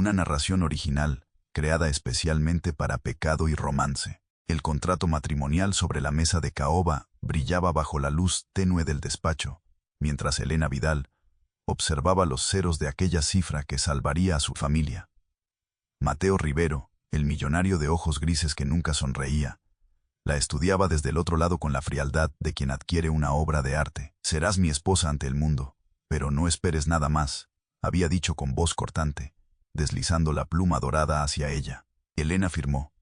Una narración original, creada especialmente para Pecado y Romance. El contrato matrimonial sobre la mesa de caoba brillaba bajo la luz tenue del despacho, mientras Elena Vidal observaba los ceros de aquella cifra que salvaría a su familia. Mateo Rivero, el millonario de ojos grises que nunca sonreía, la estudiaba desde el otro lado con la frialdad de quien adquiere una obra de arte. «Serás mi esposa ante el mundo, pero no esperes nada más», había dicho con voz cortante, deslizando la pluma dorada hacia ella. Elena firmó,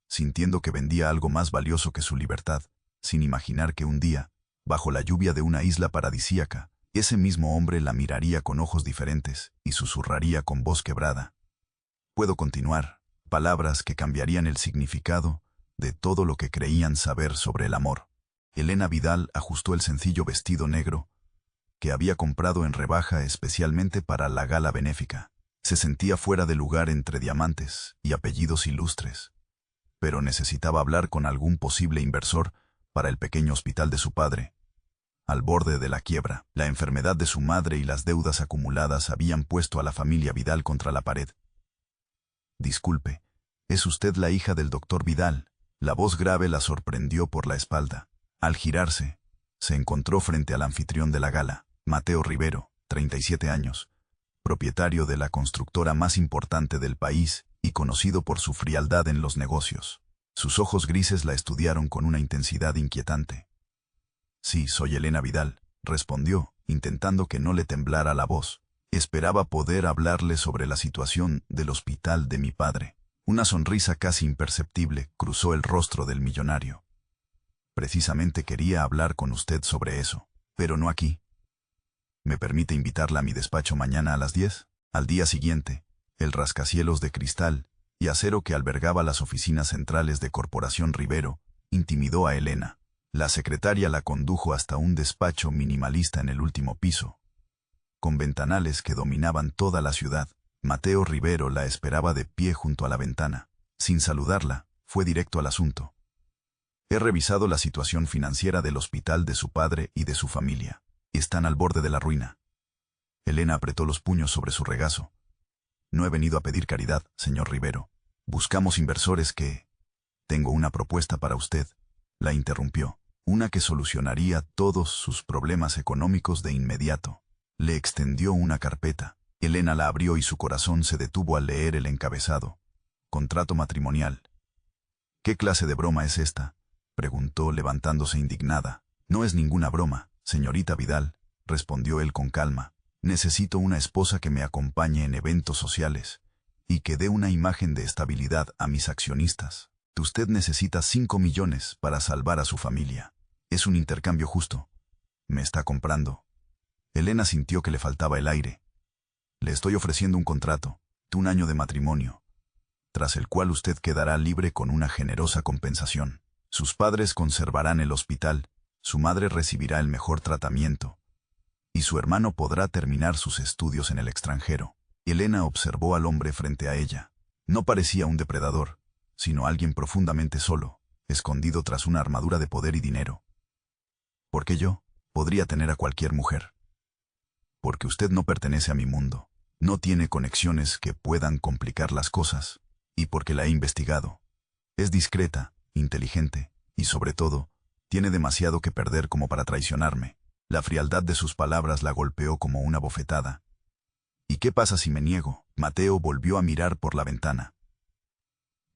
sintiendo que vendía algo más valioso que su libertad, sin imaginar que un día, bajo la lluvia de una isla paradisíaca, ese mismo hombre la miraría con ojos diferentes y susurraría con voz quebrada. «Puedo continuar», palabras que cambiarían el significado de todo lo que creían saber sobre el amor. Elena Vidal ajustó el sencillo vestido negro que había comprado en rebaja especialmente para la gala benéfica. Se sentía fuera de lugar entre diamantes y apellidos ilustres, pero necesitaba hablar con algún posible inversor para el pequeño hospital de su padre, al borde de la quiebra. La enfermedad de su madre y las deudas acumuladas habían puesto a la familia Vidal contra la pared. «Disculpe, ¿es usted la hija del doctor Vidal?». La voz grave la sorprendió por la espalda. Al girarse, se encontró frente al anfitrión de la gala, Mateo Rivero, 37 años, propietario de la constructora más importante del país y conocido por su frialdad en los negocios. Sus ojos grises la estudiaron con una intensidad inquietante. «Sí, soy Elena Vidal», respondió, intentando que no le temblara la voz. «Esperaba poder hablarle sobre la situación del hospital de mi padre». Una sonrisa casi imperceptible cruzó el rostro del millonario. «Precisamente quería hablar con usted sobre eso, pero no aquí. ¿Me permite invitarla a mi despacho mañana a las 10? Al día siguiente, el rascacielos de cristal y acero que albergaba las oficinas centrales de Corporación Rivero intimidó a Elena. La secretaria la condujo hasta un despacho minimalista en el último piso, con ventanales que dominaban toda la ciudad. Mateo Rivero la esperaba de pie junto a la ventana. Sin saludarla, fue directo al asunto. «He revisado la situación financiera del hospital de su padre y de su familia. Están al borde de la ruina». Elena apretó los puños sobre su regazo. «No he venido a pedir caridad, señor Rivero. Buscamos inversores que...». «Tengo una propuesta para usted», la interrumpió. «Una que solucionaría todos sus problemas económicos de inmediato». Le extendió una carpeta. Elena la abrió y su corazón se detuvo al leer el encabezado. «Contrato matrimonial». «¿Qué clase de broma es esta?», preguntó levantándose indignada. «No es ninguna broma, señorita Vidal», respondió él con calma. «Necesito una esposa que me acompañe en eventos sociales y que dé una imagen de estabilidad a mis accionistas. Usted necesita 5 millones para salvar a su familia. Es un intercambio justo. ¿Me está comprando?». Elena sintió que le faltaba el aire. «Le estoy ofreciendo un contrato, de 1 año de matrimonio, tras el cual usted quedará libre con una generosa compensación. Sus padres conservarán el hospital, su madre recibirá el mejor tratamiento, y su hermano podrá terminar sus estudios en el extranjero». Elena observó al hombre frente a ella. No parecía un depredador, sino alguien profundamente solo, escondido tras una armadura de poder y dinero. «¿Por qué yo? Podría tener a cualquier mujer». «Porque usted no pertenece a mi mundo. No tiene conexiones que puedan complicar las cosas, y porque la he investigado. Es discreta, inteligente, y sobre todo, tiene demasiado que perder como para traicionarme». La frialdad de sus palabras la golpeó como una bofetada. «¿Y qué pasa si me niego?». Mateo volvió a mirar por la ventana.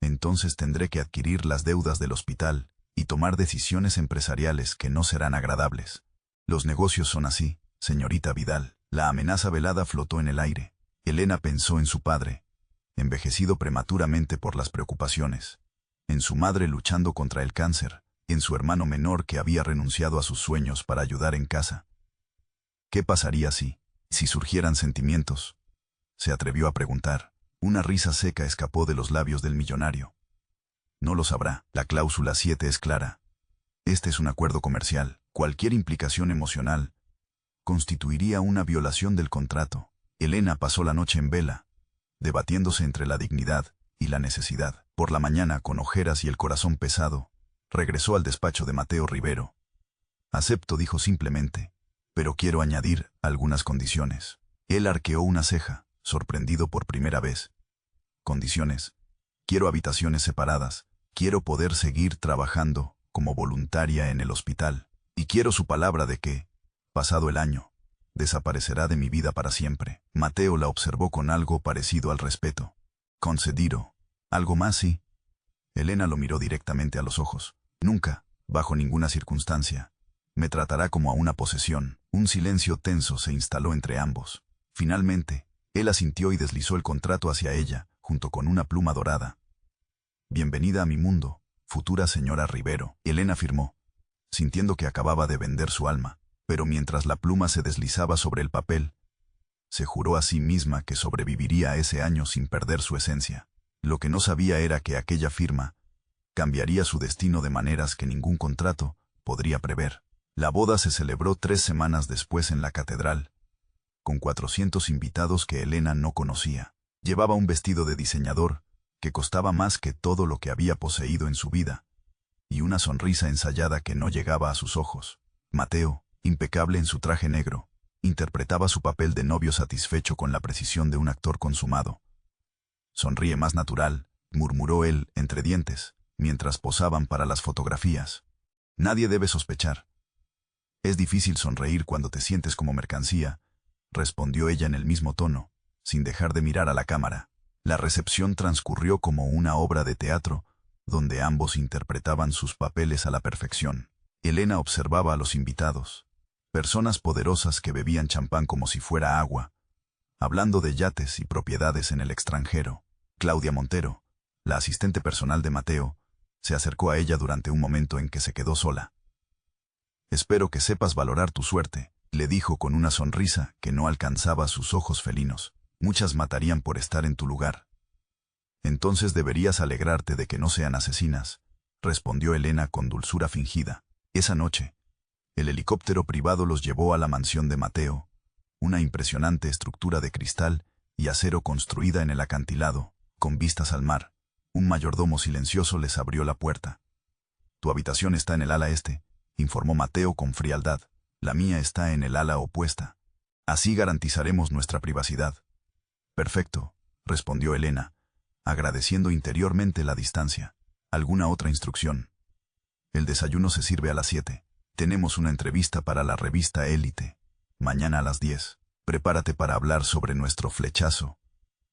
«Entonces tendré que adquirir las deudas del hospital y tomar decisiones empresariales que no serán agradables. Los negocios son así, señorita Vidal». La amenaza velada flotó en el aire. Elena pensó en su padre, envejecido prematuramente por las preocupaciones, en su madre luchando contra el cáncer, en su hermano menor que había renunciado a sus sueños para ayudar en casa. ¿Qué pasaría si surgieran sentimientos?, se atrevió a preguntar. Una risa seca escapó de los labios del millonario. «No lo sabrá. La cláusula 7 es clara. Este es un acuerdo comercial. Cualquier implicación emocional constituiría una violación del contrato». Elena pasó la noche en vela, debatiéndose entre la dignidad y la necesidad. Por la mañana, con ojeras y el corazón pesado, regresó al despacho de Mateo Rivero. «Acepto», dijo simplemente, «pero quiero añadir algunas condiciones». Él arqueó una ceja, sorprendido por primera vez. Condiciones. Quiero habitaciones separadas. Quiero poder seguir trabajando como voluntaria en el hospital. Y quiero su palabra de que, pasado el año, desaparecerá de mi vida para siempre. Mateo la observó con algo parecido al respeto. Concedido. ¿Algo más, sí? Elena lo miró directamente a los ojos. Nunca, bajo ninguna circunstancia. Me tratará como a una posesión. Un silencio tenso se instaló entre ambos. Finalmente, él asintió y deslizó el contrato hacia ella, junto con una pluma dorada. Bienvenida a mi mundo, futura señora Rivero. Elena firmó, sintiendo que acababa de vender su alma, pero mientras la pluma se deslizaba sobre el papel, se juró a sí misma que sobreviviría a ese año sin perder su esencia. Lo que no sabía era que aquella firma cambiaría su destino de maneras que ningún contrato podría prever. La boda se celebró 3 semanas después en la catedral, con 400 invitados que Elena no conocía. Llevaba un vestido de diseñador que costaba más que todo lo que había poseído en su vida, y una sonrisa ensayada que no llegaba a sus ojos. Mateo, impecable en su traje negro, interpretaba su papel de novio satisfecho con la precisión de un actor consumado. Sonríe más natural, murmuró él entre dientes, mientras posaban para las fotografías. Nadie debe sospechar. Es difícil sonreír cuando te sientes como mercancía, respondió ella en el mismo tono, sin dejar de mirar a la cámara. La recepción transcurrió como una obra de teatro, donde ambos interpretaban sus papeles a la perfección. Elena observaba a los invitados, personas poderosas que bebían champán como si fuera agua, hablando de yates y propiedades en el extranjero. Claudia Montero, la asistente personal de Mateo, se acercó a ella durante un momento en que se quedó sola. Espero que sepas valorar tu suerte, le dijo con una sonrisa que no alcanzaba sus ojos felinos. Muchas matarían por estar en tu lugar. Entonces deberías alegrarte de que no sean asesinas, respondió Elena con dulzura fingida. Esa noche, el helicóptero privado los llevó a la mansión de Mateo, una impresionante estructura de cristal y acero construida en el acantilado, con vistas al mar. Un mayordomo silencioso les abrió la puerta. Tu habitación está en el ala este, informó Mateo con frialdad. La mía está en el ala opuesta. Así garantizaremos nuestra privacidad. Perfecto, respondió Elena, agradeciendo interiormente la distancia. ¿Alguna otra instrucción? El desayuno se sirve a las 7. Tenemos una entrevista para la revista Élite. Mañana a las 10. Prepárate para hablar sobre nuestro flechazo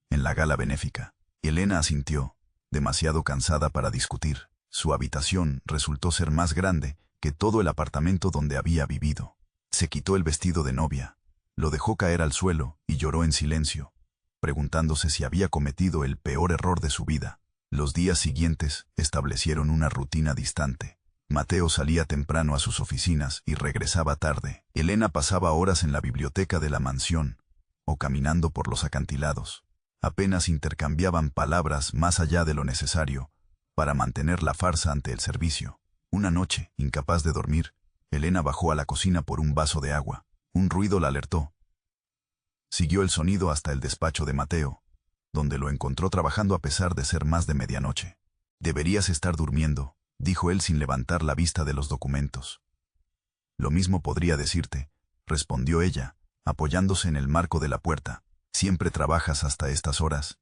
en la gala benéfica. Elena asintió, demasiado cansada para discutir. Su habitación resultó ser más grande que todo el apartamento donde había vivido. Se quitó el vestido de novia, lo dejó caer al suelo y lloró en silencio, preguntándose si había cometido el peor error de su vida. Los días siguientes establecieron una rutina distante. Mateo salía temprano a sus oficinas y regresaba tarde. Elena pasaba horas en la biblioteca de la mansión o caminando por los acantilados. Apenas intercambiaban palabras más allá de lo necesario para mantener la farsa ante el servicio. Una noche, incapaz de dormir, Elena bajó a la cocina por un vaso de agua. Un ruido la alertó. Siguió el sonido hasta el despacho de Mateo, donde lo encontró trabajando a pesar de ser más de medianoche. Deberías estar durmiendo, dijo él sin levantar la vista de los documentos. Lo mismo podría decirte, respondió ella, apoyándose en el marco de la puerta. Siempre trabajas hasta estas horas.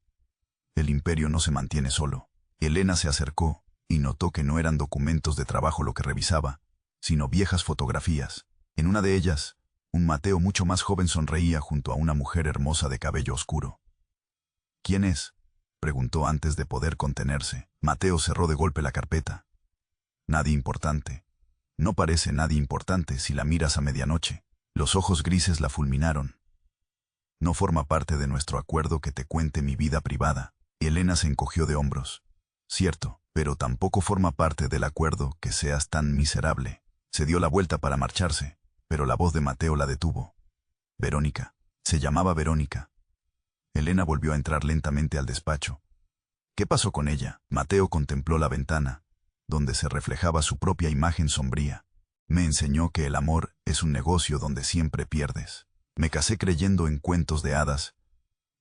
El imperio no se mantiene solo. Elena se acercó y notó que no eran documentos de trabajo lo que revisaba, sino viejas fotografías. En una de ellas, un Mateo mucho más joven sonreía junto a una mujer hermosa de cabello oscuro. ¿Quién es?, preguntó antes de poder contenerse. Mateo cerró de golpe la carpeta. Nadie importante. No parece nadie importante si la miras a medianoche. Los ojos grises la fulminaron. No forma parte de nuestro acuerdo que te cuente mi vida privada. Elena se encogió de hombros. Cierto, pero tampoco forma parte del acuerdo que seas tan miserable. Se dio la vuelta para marcharse, pero la voz de Mateo la detuvo. Verónica. Se llamaba Verónica. Elena volvió a entrar lentamente al despacho. ¿Qué pasó con ella? Mateo contempló la ventana, donde se reflejaba su propia imagen sombría. Me enseñó que el amor es un negocio donde siempre pierdes. Me casé creyendo en cuentos de hadas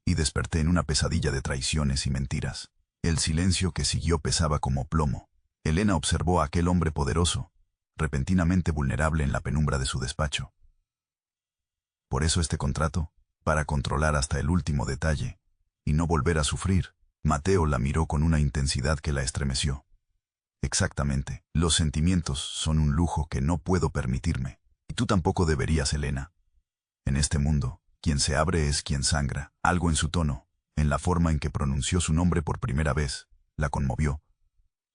y desperté en una pesadilla de traiciones y mentiras. El silencio que siguió pesaba como plomo. Elena observó a aquel hombre poderoso, repentinamente vulnerable en la penumbra de su despacho. ¿Por eso este contrato? Para controlar hasta el último detalle y no volver a sufrir. Mateo la miró con una intensidad que la estremeció. Exactamente. Los sentimientos son un lujo que no puedo permitirme. Y tú tampoco deberías, Elena. En este mundo, quien se abre es quien sangra. Algo en su tono, en la forma en que pronunció su nombre por primera vez, la conmovió.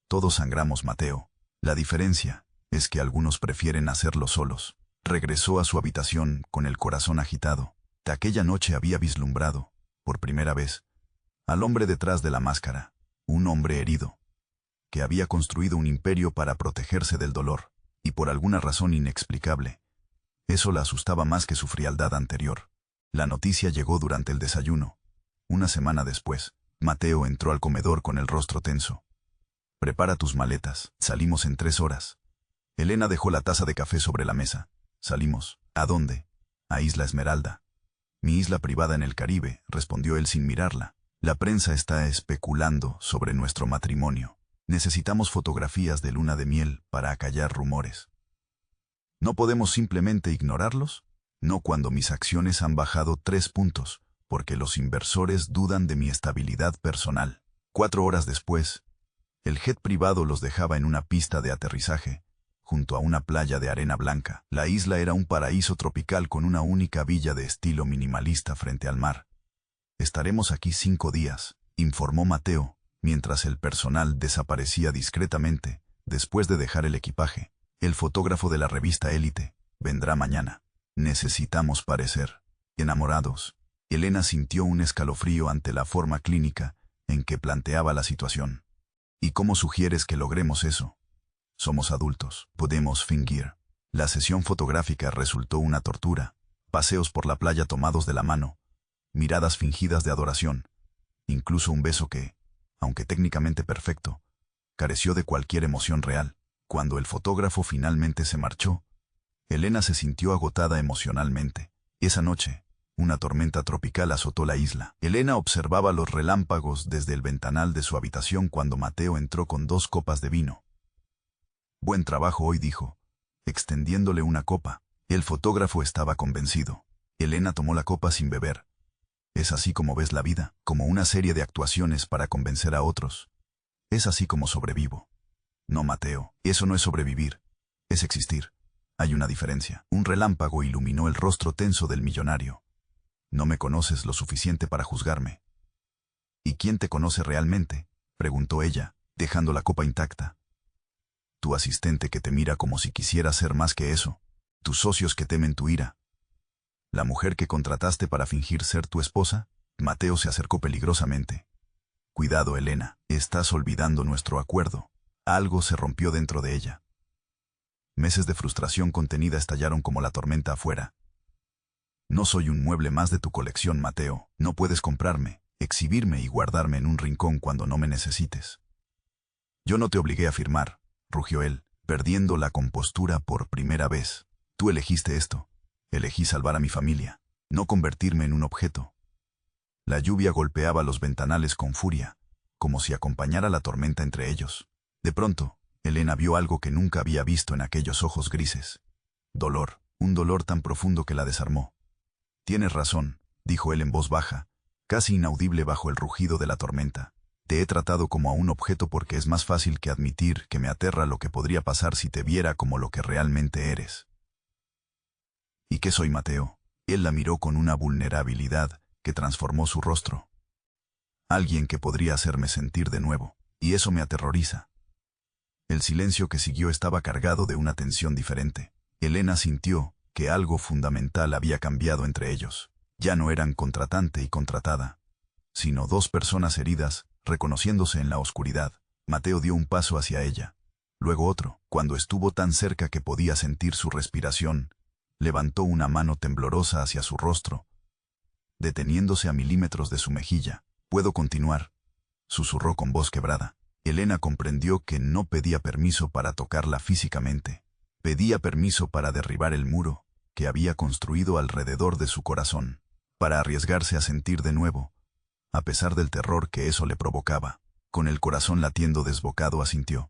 Todos sangramos, Mateo. La diferencia es que algunos prefieren hacerlo solos. Regresó a su habitación con el corazón agitado. De aquella noche había vislumbrado, por primera vez, al hombre detrás de la máscara, un hombre herido, que había construido un imperio para protegerse del dolor, y por alguna razón inexplicable, eso la asustaba más que su frialdad anterior. La noticia llegó durante el desayuno. Una semana después, Mateo entró al comedor con el rostro tenso. Prepara tus maletas, salimos en 3 horas. Elena dejó la taza de café sobre la mesa. Salimos. ¿A dónde? A Isla Esmeralda. Mi isla privada en el Caribe, respondió él sin mirarla. La prensa está especulando sobre nuestro matrimonio. Necesitamos fotografías de luna de miel para acallar rumores. ¿No podemos simplemente ignorarlos? No cuando mis acciones han bajado 3 puntos, porque los inversores dudan de mi estabilidad personal. 4 horas después, el jet privado los dejaba en una pista de aterrizaje, junto a una playa de arena blanca. La isla era un paraíso tropical con una única villa de estilo minimalista frente al mar. Estaremos aquí 5 días, informó Mateo, mientras el personal desaparecía discretamente, después de dejar el equipaje. El fotógrafo de la revista Élite vendrá mañana. Necesitamos parecer enamorados. Elena sintió un escalofrío ante la forma clínica en que planteaba la situación. ¿Y cómo sugieres que logremos eso? Somos adultos, podemos fingir. La sesión fotográfica resultó una tortura. Paseos por la playa tomados de la mano, miradas fingidas de adoración, incluso un beso que, aunque técnicamente perfecto, careció de cualquier emoción real. Cuando el fotógrafo finalmente se marchó, Elena se sintió agotada emocionalmente. Esa noche, una tormenta tropical azotó la isla. Elena observaba los relámpagos desde el ventanal de su habitación cuando Mateo entró con 2 copas de vino. Buen trabajo hoy, dijo, extendiéndole una copa. El fotógrafo estaba convencido. Elena tomó la copa sin beber. Es así como ves la vida, como una serie de actuaciones para convencer a otros. Es así como sobrevivo. No, Mateo, eso no es sobrevivir, es existir. Hay una diferencia. Un relámpago iluminó el rostro tenso del millonario. No me conoces lo suficiente para juzgarme. ¿Y quién te conoce realmente?, preguntó ella, dejando la copa intacta. Tu asistente que te mira como si quisiera ser más que eso. Tus socios que temen tu ira. ¿La mujer que contrataste para fingir ser tu esposa? Mateo se acercó peligrosamente. Cuidado, Elena, estás olvidando nuestro acuerdo. Algo se rompió dentro de ella. Meses de frustración contenida estallaron como la tormenta afuera. No soy un mueble más de tu colección, Mateo. No puedes comprarme, exhibirme y guardarme en un rincón cuando no me necesites. Yo no te obligué a firmar, rugió él, perdiendo la compostura por primera vez. Tú elegiste esto. Elegí salvar a mi familia, no convertirme en un objeto. La lluvia golpeaba los ventanales con furia, como si acompañara la tormenta entre ellos. De pronto, Elena vio algo que nunca había visto en aquellos ojos grises. Dolor, un dolor tan profundo que la desarmó. Tienes razón, dijo él en voz baja, casi inaudible bajo el rugido de la tormenta. Te he tratado como a un objeto porque es más fácil que admitir que me aterra lo que podría pasar si te viera como lo que realmente eres. ¿Y qué soy, Mateo? Él la miró con una vulnerabilidad que transformó su rostro. Alguien que podría hacerme sentir de nuevo, y eso me aterroriza. El silencio que siguió estaba cargado de una tensión diferente. Elena sintió que algo fundamental había cambiado entre ellos. Ya no eran contratante y contratada, sino 2 personas heridas, reconociéndose en la oscuridad. Mateo dio un paso hacia ella, luego otro. Cuando estuvo tan cerca que podía sentir su respiración, levantó una mano temblorosa hacia su rostro, deteniéndose a milímetros de su mejilla. «¿Puedo continuar?», susurró con voz quebrada. Elena comprendió que no pedía permiso para tocarla físicamente. Pedía permiso para derribar el muro que había construido alrededor de su corazón, para arriesgarse a sentir de nuevo, a pesar del terror que eso le provocaba. Con el corazón latiendo desbocado asintió.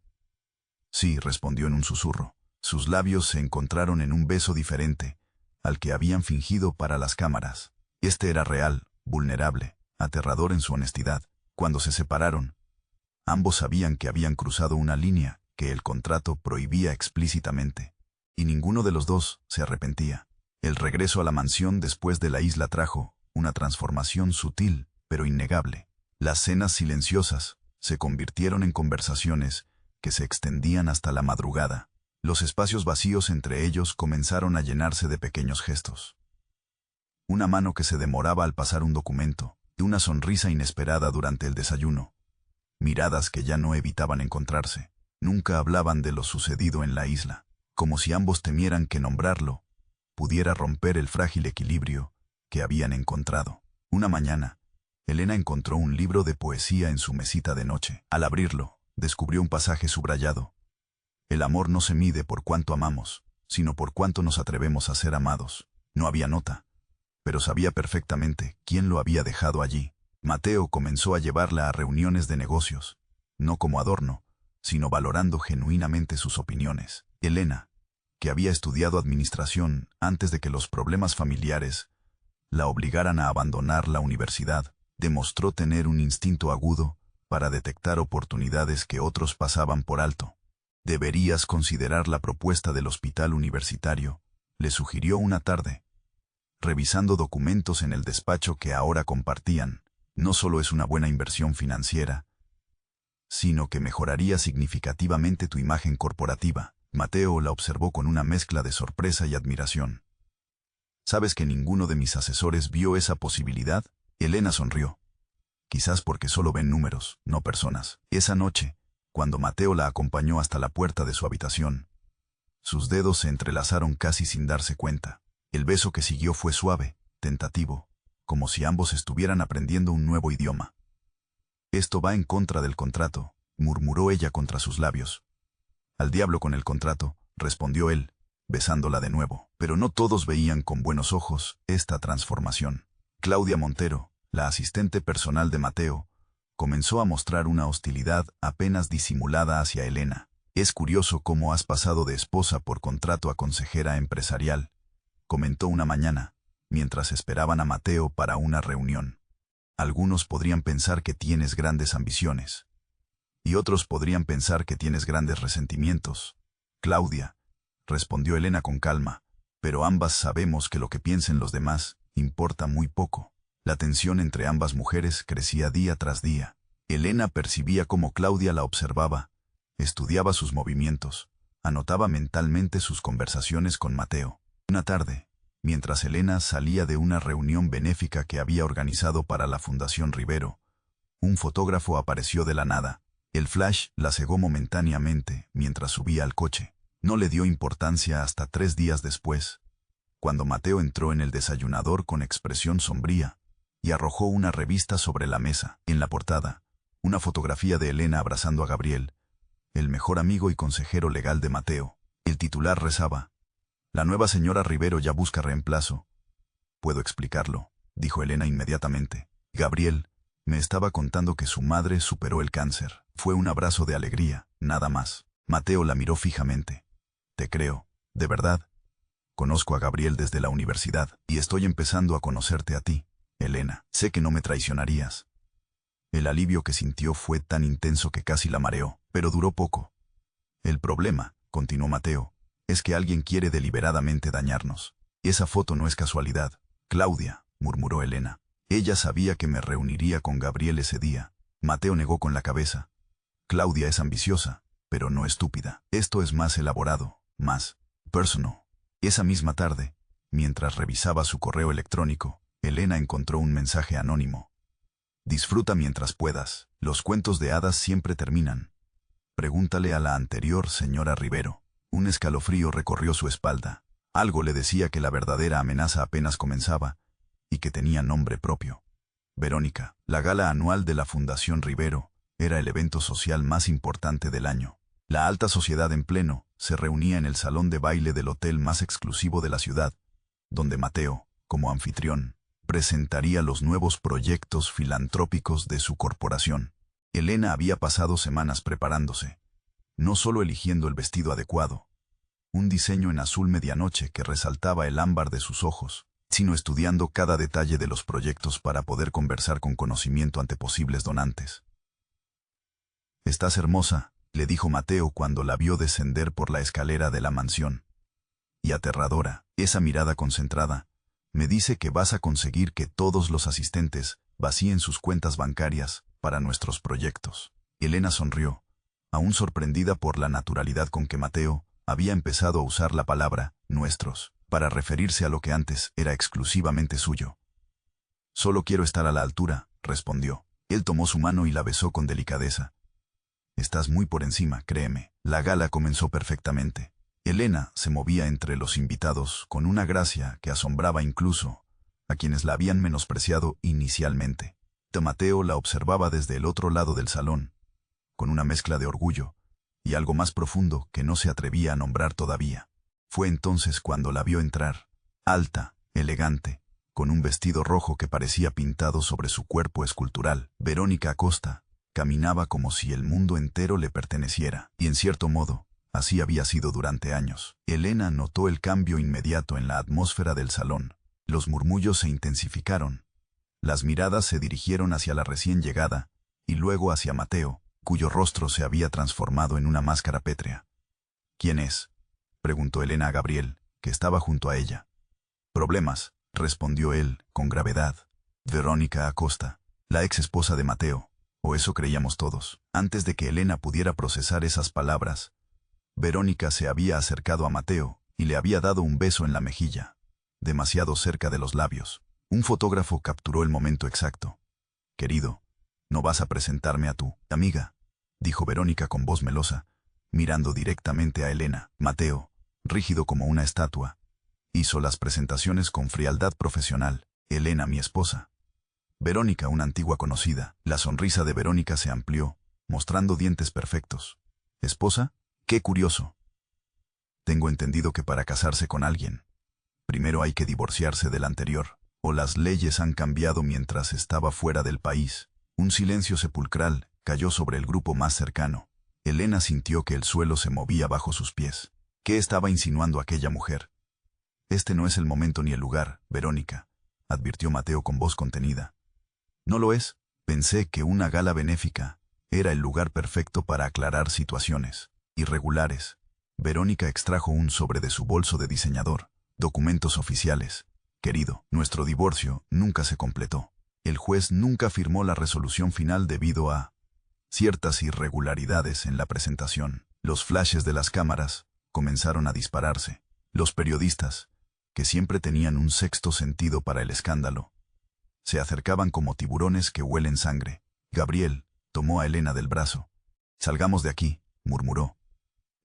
Sí, respondió en un susurro. Sus labios se encontraron en un beso diferente al que habían fingido para las cámaras. Este era real, vulnerable, aterrador en su honestidad. Cuando se separaron, ambos sabían que habían cruzado una línea que el contrato prohibía explícitamente, y ninguno de los dos se arrepentía. El regreso a la mansión después de la isla trajo una transformación sutil, pero innegable. Las cenas silenciosas se convirtieron en conversaciones que se extendían hasta la madrugada. Los espacios vacíos entre ellos comenzaron a llenarse de pequeños gestos. Una mano que se demoraba al pasar un documento, y una sonrisa inesperada durante el desayuno. Miradas que ya no evitaban encontrarse. Nunca hablaban de lo sucedido en la isla, como si ambos temieran que nombrarlo pudiera romper el frágil equilibrio que habían encontrado. Una mañana, Elena encontró un libro de poesía en su mesita de noche. Al abrirlo, descubrió un pasaje subrayado. El amor no se mide por cuánto amamos, sino por cuánto nos atrevemos a ser amados. No había nota, pero sabía perfectamente quién lo había dejado allí. Mateo comenzó a llevarla a reuniones de negocios, no como adorno, sino valorando genuinamente sus opiniones. Elena, que había estudiado administración antes de que los problemas familiares la obligaran a abandonar la universidad, demostró tener un instinto agudo para detectar oportunidades que otros pasaban por alto. Deberías considerar la propuesta del hospital universitario, le sugirió una tarde. Revisando documentos en el despacho que ahora compartían, no solo es una buena inversión financiera, sino que mejoraría significativamente tu imagen corporativa. Mateo la observó con una mezcla de sorpresa y admiración. ¿Sabes que ninguno de mis asesores vio esa posibilidad? Elena sonrió. Quizás porque solo ven números, no personas. Esa noche, cuando Mateo la acompañó hasta la puerta de su habitación, sus dedos se entrelazaron casi sin darse cuenta. El beso que siguió fue suave, tentativo, como si ambos estuvieran aprendiendo un nuevo idioma. Esto va en contra del contrato, murmuró ella contra sus labios. Al diablo con el contrato, respondió él, besándola de nuevo. Pero no todos veían con buenos ojos esta transformación. Claudia Montero, la asistente personal de Mateo, comenzó a mostrar una hostilidad apenas disimulada hacia Elena. Es curioso cómo has pasado de esposa por contrato a consejera empresarial, comentó una mañana, mientras esperaban a Mateo para una reunión. Algunos podrían pensar que tienes grandes ambiciones, y otros podrían pensar que tienes grandes resentimientos. Claudia, respondió Elena con calma, pero ambas sabemos que lo que piensen los demás importa muy poco. La tensión entre ambas mujeres crecía día tras día. Elena percibía cómo Claudia la observaba, estudiaba sus movimientos, anotaba mentalmente sus conversaciones con Mateo. Una tarde, mientras Elena salía de una reunión benéfica que había organizado para la Fundación Rivero, un fotógrafo apareció de la nada. El flash la cegó momentáneamente mientras subía al coche. No le dio importancia hasta 3 días después, cuando Mateo entró en el desayunador con expresión sombría y arrojó una revista sobre la mesa. En la portada, una fotografía de Elena abrazando a Gabriel, el mejor amigo y consejero legal de Mateo. El titular rezaba: «La nueva señora Rivero ya busca reemplazo». «Puedo explicarlo», dijo Elena inmediatamente. «Gabriel me estaba contando que su madre superó el cáncer». Fue un abrazo de alegría, nada más. Mateo la miró fijamente. «Te creo, de verdad. Conozco a Gabriel desde la universidad, y estoy empezando a conocerte a ti, Elena. Sé que no me traicionarías». El alivio que sintió fue tan intenso que casi la mareó, pero duró poco. «El problema», continuó Mateo, «es que alguien quiere deliberadamente dañarnos. Esa foto no es casualidad». «Claudia», murmuró Elena. «Ella sabía que me reuniría con Gabriel ese día». Mateo negó con la cabeza. «Claudia es ambiciosa, pero no estúpida. Esto es más elaborado, más personal». Esa misma tarde, mientras revisaba su correo electrónico, Elena encontró un mensaje anónimo. «Disfruta mientras puedas. Los cuentos de hadas siempre terminan. Pregúntale a la anterior señora Rivero». Un escalofrío recorrió su espalda. Algo le decía que la verdadera amenaza apenas comenzaba y que tenía nombre propio. Verónica, la gala anual de la Fundación Rivero, era el evento social más importante del año. La alta sociedad en pleno se reunía en el salón de baile del hotel más exclusivo de la ciudad, donde Mateo, como anfitrión, presentaría los nuevos proyectos filantrópicos de su corporación. Elena había pasado semanas preparándose, no solo eligiendo el vestido adecuado, un diseño en azul medianoche que resaltaba el ámbar de sus ojos, sino estudiando cada detalle de los proyectos para poder conversar con conocimiento ante posibles donantes. «Estás hermosa», le dijo Mateo cuando la vio descender por la escalera de la mansión. «Y aterradora, esa mirada concentrada. Me dice que vas a conseguir que todos los asistentes vacíen sus cuentas bancarias para nuestros proyectos». Elena sonrió, aún sorprendida por la naturalidad con que Mateo había empezado a usar la palabra «nuestros» para referirse a lo que antes era exclusivamente suyo. «Solo quiero estar a la altura», respondió. Él tomó su mano y la besó con delicadeza. «Estás muy por encima, créeme». La gala comenzó perfectamente. Elena se movía entre los invitados con una gracia que asombraba incluso a quienes la habían menospreciado inicialmente. Mateo la observaba desde el otro lado del salón, con una mezcla de orgullo y algo más profundo que no se atrevía a nombrar todavía. Fue entonces cuando la vio entrar, alta, elegante, con un vestido rojo que parecía pintado sobre su cuerpo escultural. Verónica Acosta caminaba como si el mundo entero le perteneciera, y en cierto modo, así había sido durante años. Elena notó el cambio inmediato en la atmósfera del salón. Los murmullos se intensificaron. Las miradas se dirigieron hacia la recién llegada, y luego hacia Mateo, cuyo rostro se había transformado en una máscara pétrea. «¿Quién es?», preguntó Elena a Gabriel, que estaba junto a ella. «Problemas», respondió él, con gravedad. «Verónica Acosta, la ex esposa de Mateo, o eso creíamos todos». Antes de que Elena pudiera procesar esas palabras, Verónica se había acercado a Mateo y le había dado un beso en la mejilla, demasiado cerca de los labios. Un fotógrafo capturó el momento exacto. «Querido, ¿no vas a presentarme a tu amiga?», dijo Verónica con voz melosa, mirando directamente a Elena. Mateo, rígido como una estatua, hizo las presentaciones con frialdad profesional. «Elena, mi esposa». Verónica, una antigua conocida. La sonrisa de Verónica se amplió, mostrando dientes perfectos. «¿Esposa? Qué curioso. Tengo entendido que para casarse con alguien, primero hay que divorciarse del anterior. O las leyes han cambiado mientras estaba fuera del país». Un silencio sepulcral cayó sobre el grupo más cercano. Elena sintió que el suelo se movía bajo sus pies. ¿Qué estaba insinuando aquella mujer? «Este no es el momento ni el lugar, Verónica», advirtió Mateo con voz contenida. «¿No lo es? Pensé que una gala benéfica era el lugar perfecto para aclarar situaciones irregulares». Verónica extrajo un sobre de su bolso de diseñador. «Documentos oficiales. Querido, nuestro divorcio nunca se completó. El juez nunca firmó la resolución final debido a ciertas irregularidades en la presentación. Los flashes de las cámaras comenzaron a dispararse. Los periodistas, que siempre tenían un sexto sentido para el escándalo, se acercaban como tiburones que huelen sangre». Gabriel tomó a Elena del brazo. «Salgamos de aquí», murmuró.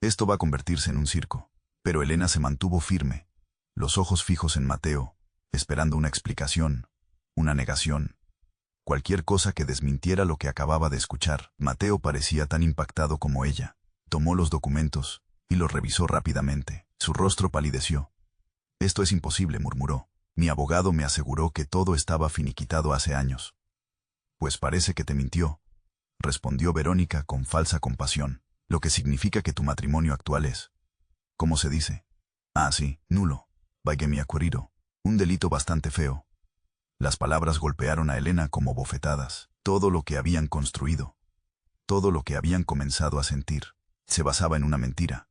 «Esto va a convertirse en un circo». Pero Elena se mantuvo firme, los ojos fijos en Mateo, esperando una explicación, una negación, cualquier cosa que desmintiera lo que acababa de escuchar. Mateo parecía tan impactado como ella. Tomó los documentos y los revisó rápidamente. Su rostro palideció. «Esto es imposible», murmuró. «Mi abogado me aseguró que todo estaba finiquitado hace años». «Pues parece que te mintió», respondió Verónica con falsa compasión. «Lo que significa que tu matrimonio actual es, ¿cómo se dice? Ah, sí, nulo. Vaya mi acuerdo. Un delito bastante feo». Las palabras golpearon a Elena como bofetadas. Todo lo que habían construido, todo lo que habían comenzado a sentir, se basaba en una mentira.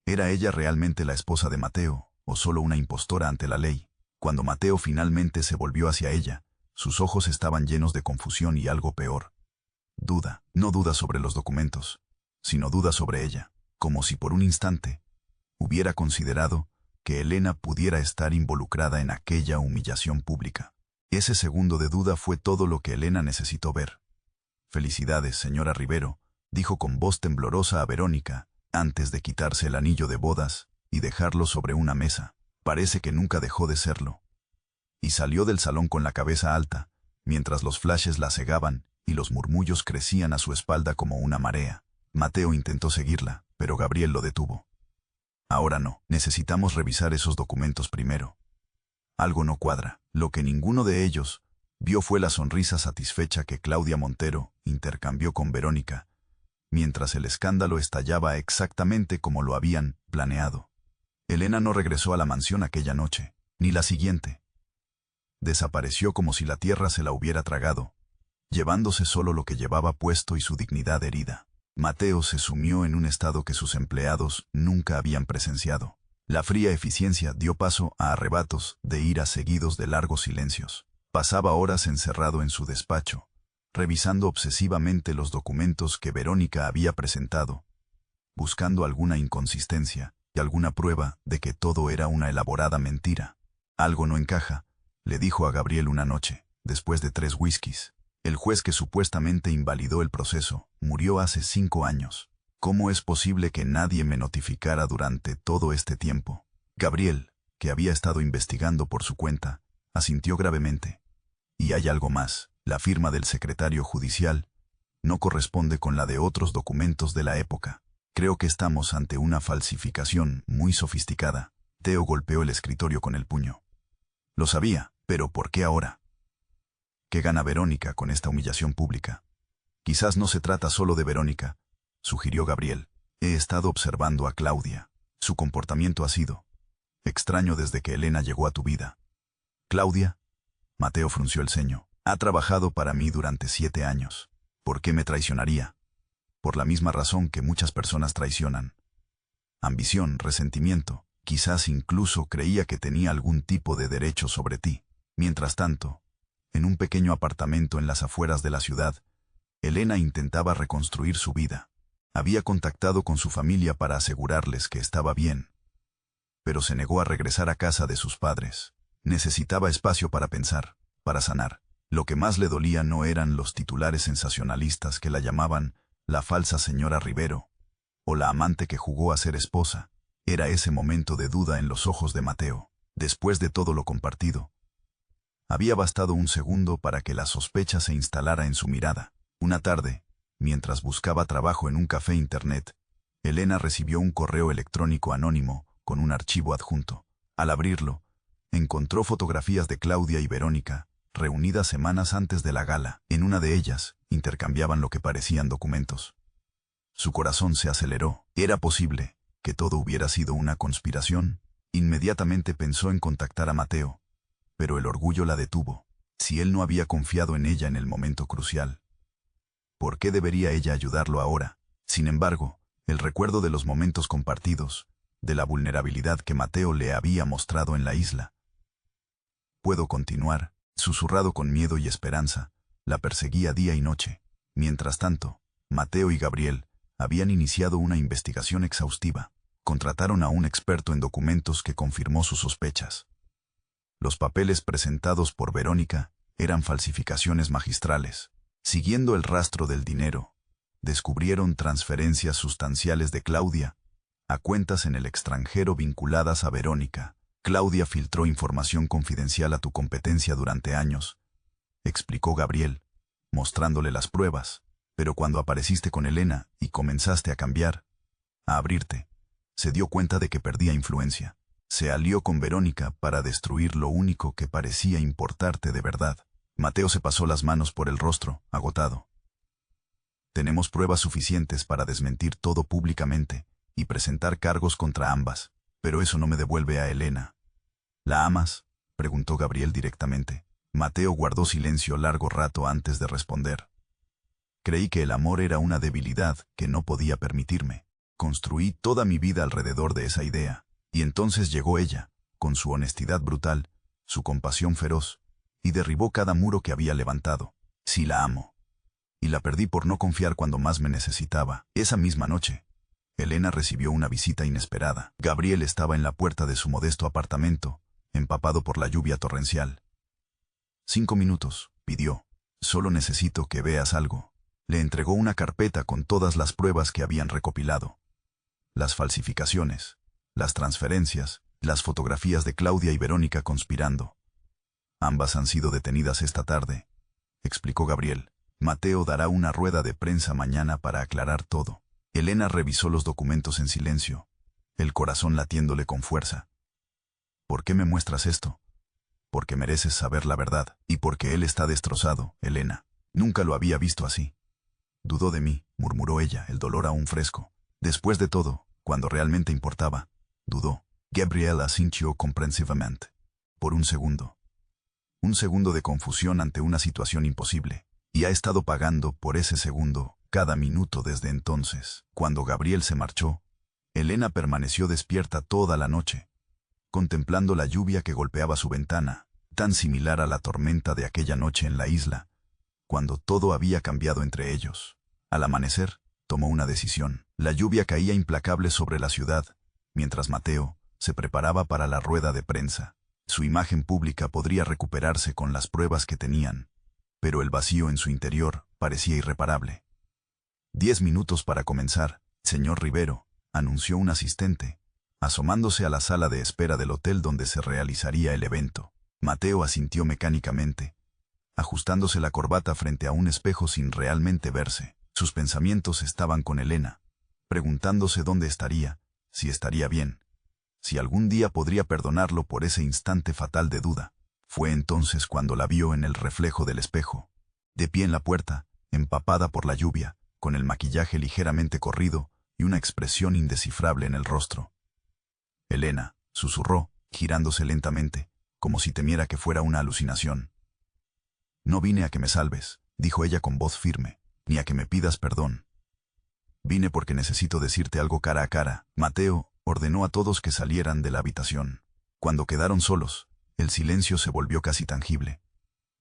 ¿Era ella realmente la esposa de Mateo, o solo una impostora ante la ley? Cuando Mateo finalmente se volvió hacia ella, sus ojos estaban llenos de confusión y algo peor. Duda, no duda sobre los documentos, sino duda sobre ella, como si por un instante hubiera considerado que Elena pudiera estar involucrada en aquella humillación pública. Ese segundo de duda fue todo lo que Elena necesitó ver. «Felicidades, señora Rivero», dijo con voz temblorosa a Verónica, antes de quitarse el anillo de bodas y dejarlo sobre una mesa. «Parece que nunca dejó de serlo». Y salió del salón con la cabeza alta, mientras los flashes la cegaban y los murmullos crecían a su espalda como una marea. Mateo intentó seguirla, pero Gabriel lo detuvo. «Ahora no, necesitamos revisar esos documentos primero. Algo no cuadra». Lo que ninguno de ellos vio fue la sonrisa satisfecha que Claudia Montero intercambió con Verónica, mientras el escándalo estallaba exactamente como lo habían planeado. Elena no regresó a la mansión aquella noche, ni la siguiente. desapareció como si la tierra se la hubiera tragado, llevándose solo lo que llevaba puesto y su dignidad herida. Mateo se sumió en un estado que sus empleados nunca habían presenciado. La fría eficiencia dio paso a arrebatos de ira seguidos de largos silencios. Pasaba horas encerrado en su despacho, revisando obsesivamente los documentos que Verónica había presentado, buscando alguna inconsistencia y alguna prueba de que todo era una elaborada mentira. Algo no encaja, le dijo a Gabriel una noche, después de 3 whiskies. El juez que supuestamente invalidó el proceso murió hace 5 años. ¿Cómo es posible que nadie me notificara durante todo este tiempo? Gabriel, que había estado investigando por su cuenta, asintió gravemente. Y hay algo más. La firma del secretario judicial no corresponde con la de otros documentos de la época. Creo que estamos ante una falsificación muy sofisticada. Teo golpeó el escritorio con el puño. Lo sabía, pero ¿por qué ahora? ¿Qué gana Verónica con esta humillación pública? Quizás no se trata solo de Verónica, sugirió Gabriel. He estado observando a Claudia. Su comportamiento ha sido extraño desde que Elena llegó a tu vida. ¿Claudia? Mateo frunció el ceño. Ha trabajado para mí durante 7 años. ¿Por qué me traicionaría? Por la misma razón que muchas personas traicionan. Ambición, resentimiento. Quizás incluso creía que tenía algún tipo de derecho sobre ti. Mientras tanto, en un pequeño apartamento en las afueras de la ciudad, Elena intentaba reconstruir su vida. Había contactado con su familia para asegurarles que estaba bien, pero se negó a regresar a casa de sus padres. Necesitaba espacio para pensar, para sanar. Lo que más le dolía no eran los titulares sensacionalistas que la llamaban la falsa señora Rivero, o la amante que jugó a ser esposa. Era ese momento de duda en los ojos de Mateo. Después de todo lo compartido, había bastado un segundo para que la sospecha se instalara en su mirada. Una tarde, mientras buscaba trabajo en un café internet, Elena recibió un correo electrónico anónimo con un archivo adjunto. Al abrirlo, encontró fotografías de Claudia y Verónica, reunidas semanas antes de la gala. En una de ellas, intercambiaban lo que parecían documentos. Su corazón se aceleró. ¿Era posible que todo hubiera sido una conspiración? Inmediatamente pensó en contactar a Mateo, pero el orgullo la detuvo. Si él no había confiado en ella en el momento crucial, ¿por qué debería ella ayudarlo ahora? Sin embargo, el recuerdo de los momentos compartidos, de la vulnerabilidad que Mateo le había mostrado en la isla. «Puedo continuar», susurrado con miedo y esperanza, la perseguía día y noche. Mientras tanto, Mateo y Gabriel habían iniciado una investigación exhaustiva. Contrataron a un experto en documentos que confirmó sus sospechas. Los papeles presentados por Verónica eran falsificaciones magistrales. Siguiendo el rastro del dinero, descubrieron transferencias sustanciales de Claudia a cuentas en el extranjero vinculadas a Verónica. Claudia filtró información confidencial a tu competencia durante años, explicó Gabriel, mostrándole las pruebas. Pero cuando apareciste con Elena y comenzaste a cambiar, a abrirte, se dio cuenta de que perdía influencia. Se alió con Verónica para destruir lo único que parecía importarte de verdad. Mateo se pasó las manos por el rostro, agotado. Tenemos pruebas suficientes para desmentir todo públicamente y presentar cargos contra ambas, pero eso no me devuelve a Elena. ¿La amas?, preguntó Gabriel directamente. Mateo guardó silencio largo rato antes de responder. Creí que el amor era una debilidad que no podía permitirme. Construí toda mi vida alrededor de esa idea. Y entonces llegó ella, con su honestidad brutal, su compasión feroz, y derribó cada muro que había levantado. Sí, la amo. Y la perdí por no confiar cuando más me necesitaba. Esa misma noche, Elena recibió una visita inesperada. Gabriel estaba en la puerta de su modesto apartamento, empapado por la lluvia torrencial. 5 minutos, pidió. Solo necesito que veas algo. Le entregó una carpeta con todas las pruebas que habían recopilado. Las falsificaciones, las transferencias, las fotografías de Claudia y Verónica conspirando. Ambas han sido detenidas esta tarde, explicó Gabriel. Mateo dará una rueda de prensa mañana para aclarar todo. Elena revisó los documentos en silencio, el corazón latiéndole con fuerza. ¿Por qué me muestras esto? Porque mereces saber la verdad, y porque él está destrozado, Elena. Nunca lo había visto así. Dudó de mí, murmuró ella, el dolor aún fresco. Después de todo, cuando realmente importaba, dudó. Gabriel asintió comprensivamente. Por un segundo. Un segundo de confusión ante una situación imposible. Y ha estado pagando por ese segundo cada minuto desde entonces. Cuando Gabriel se marchó, Elena permaneció despierta toda la noche, contemplando la lluvia que golpeaba su ventana, tan similar a la tormenta de aquella noche en la isla, cuando todo había cambiado entre ellos. Al amanecer, tomó una decisión. La lluvia caía implacable sobre la ciudad, mientras Mateo se preparaba para la rueda de prensa. Su imagen pública podría recuperarse con las pruebas que tenían, pero el vacío en su interior parecía irreparable. 10 minutos para comenzar, señor Rivero, anunció un asistente, asomándose a la sala de espera del hotel donde se realizaría el evento. Mateo asintió mecánicamente, ajustándose la corbata frente a un espejo sin realmente verse. Sus pensamientos estaban con Elena, preguntándose dónde estaría, si estaría bien, si algún día podría perdonarlo por ese instante fatal de duda. Fue entonces cuando la vio en el reflejo del espejo, de pie en la puerta, empapada por la lluvia, con el maquillaje ligeramente corrido y una expresión indescifrable en el rostro. Elena, susurró, girándose lentamente, como si temiera que fuera una alucinación. No vine a que me salves, dijo ella con voz firme, ni a que me pidas perdón. Vine porque necesito decirte algo cara a cara. Mateo ordenó a todos que salieran de la habitación. Cuando quedaron solos, el silencio se volvió casi tangible.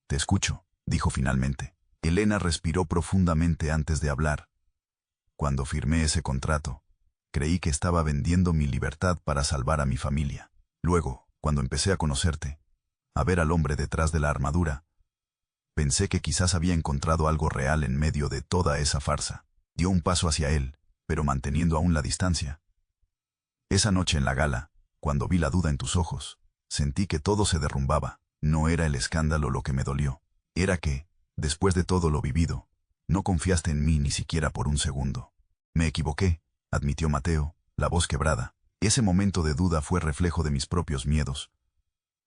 Te escucho, dijo finalmente. Elena respiró profundamente antes de hablar. Cuando firmé ese contrato, creí que estaba vendiendo mi libertad para salvar a mi familia. Luego, cuando empecé a conocerte, a ver al hombre detrás de la armadura, pensé que quizás había encontrado algo real en medio de toda esa farsa. Dio un paso hacia él, pero manteniendo aún la distancia. Esa noche en la gala, cuando vi la duda en tus ojos, sentí que todo se derrumbaba. No era el escándalo lo que me dolió. Era que, después de todo lo vivido, no confiaste en mí ni siquiera por un segundo. Me equivoqué, admitió Mateo, la voz quebrada. Ese momento de duda fue reflejo de mis propios miedos,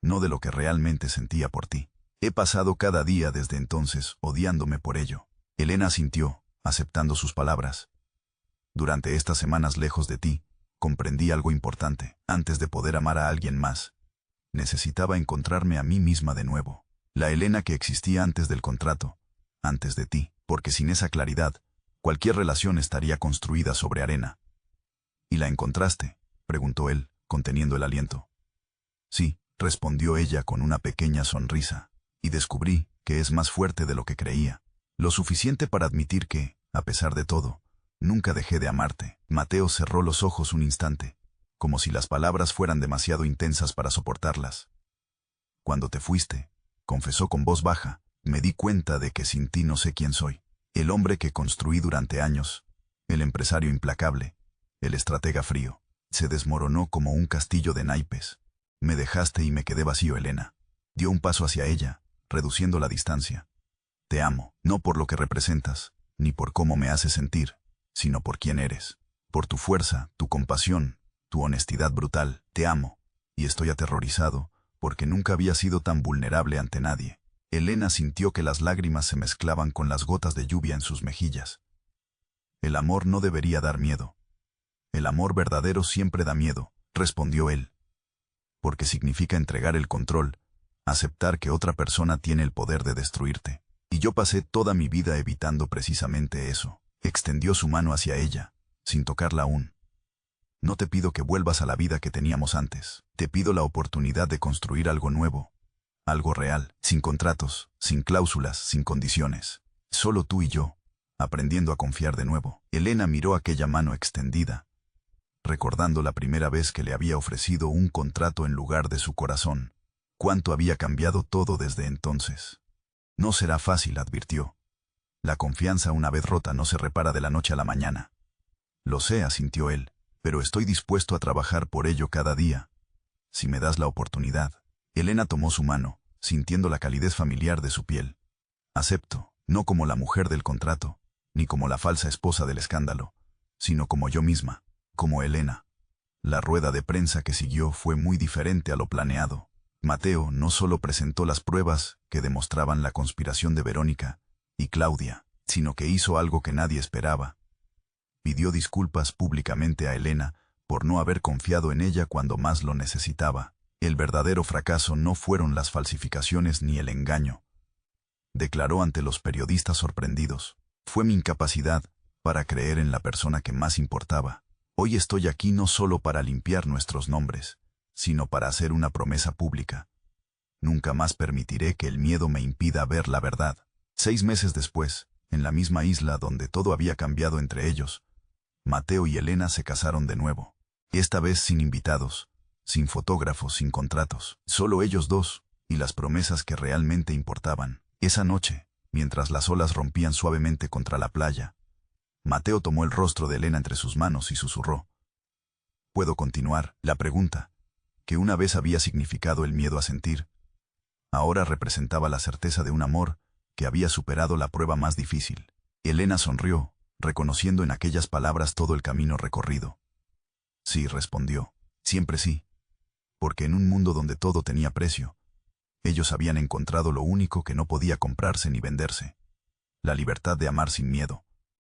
no de lo que realmente sentía por ti. He pasado cada día desde entonces odiándome por ello. Elena asintió, aceptando sus palabras. Durante estas semanas lejos de ti, comprendí algo importante. Antes de poder amar a alguien más, necesitaba encontrarme a mí misma de nuevo. La Elena que existía antes del contrato, antes de ti, porque sin esa claridad, cualquier relación estaría construida sobre arena. ¿Y la encontraste?, preguntó él, conteniendo el aliento. Sí, respondió ella con una pequeña sonrisa, y descubrí que es más fuerte de lo que creía. Lo suficiente para admitir que, a pesar de todo, nunca dejé de amarte. Mateo cerró los ojos un instante, como si las palabras fueran demasiado intensas para soportarlas. Cuando te fuiste, confesó con voz baja, me di cuenta de que sin ti no sé quién soy. El hombre que construí durante años, el empresario implacable, el estratega frío, se desmoronó como un castillo de naipes. Me dejaste y me quedé vacío. Elena dio un paso hacia ella, reduciendo la distancia. Te amo, no por lo que representas, ni por cómo me haces sentir, sino por quién eres, por tu fuerza, tu compasión, tu honestidad brutal. Te amo, y estoy aterrorizado, porque nunca había sido tan vulnerable ante nadie. Elena sintió que las lágrimas se mezclaban con las gotas de lluvia en sus mejillas. El amor no debería dar miedo. El amor verdadero siempre da miedo, respondió él. Porque significa entregar el control, aceptar que otra persona tiene el poder de destruirte. Y yo pasé toda mi vida evitando precisamente eso. Extendió su mano hacia ella, sin tocarla aún. No te pido que vuelvas a la vida que teníamos antes. Te pido la oportunidad de construir algo nuevo, algo real, sin contratos, sin cláusulas, sin condiciones. Solo tú y yo, aprendiendo a confiar de nuevo. Elena miró aquella mano extendida, recordando la primera vez que le había ofrecido un contrato en lugar de su corazón. Cuánto había cambiado todo desde entonces. No será fácil, advirtió. La confianza una vez rota no se repara de la noche a la mañana. Lo sé, asintió él, pero estoy dispuesto a trabajar por ello cada día, si me das la oportunidad. Elena tomó su mano, sintiendo la calidez familiar de su piel. Acepto, no como la mujer del contrato, ni como la falsa esposa del escándalo, sino como yo misma, como Elena. La rueda de prensa que siguió fue muy diferente a lo planeado. Mateo no solo presentó las pruebas que demostraban la conspiración de Verónica y Claudia, sino que hizo algo que nadie esperaba. Pidió disculpas públicamente a Elena por no haber confiado en ella cuando más lo necesitaba. El verdadero fracaso no fueron las falsificaciones ni el engaño, declaró ante los periodistas sorprendidos. Fue mi incapacidad para creer en la persona que más importaba. Hoy estoy aquí no solo para limpiar nuestros nombres, sino para hacer una promesa pública. Nunca más permitiré que el miedo me impida ver la verdad. 6 meses después, en la misma isla donde todo había cambiado entre ellos, Mateo y Elena se casaron de nuevo. Esta vez sin invitados, sin fotógrafos, sin contratos. Solo ellos dos, y las promesas que realmente importaban. Esa noche, mientras las olas rompían suavemente contra la playa, Mateo tomó el rostro de Elena entre sus manos y susurró. ¿Puedo continuar? La pregunta, que una vez había significado el miedo a sentir, ahora representaba la certeza de un amor que había superado la prueba más difícil. Elena sonrió, reconociendo en aquellas palabras todo el camino recorrido. Sí, respondió, siempre sí, porque en un mundo donde todo tenía precio, ellos habían encontrado lo único que no podía comprarse ni venderse, la libertad de amar sin miedo.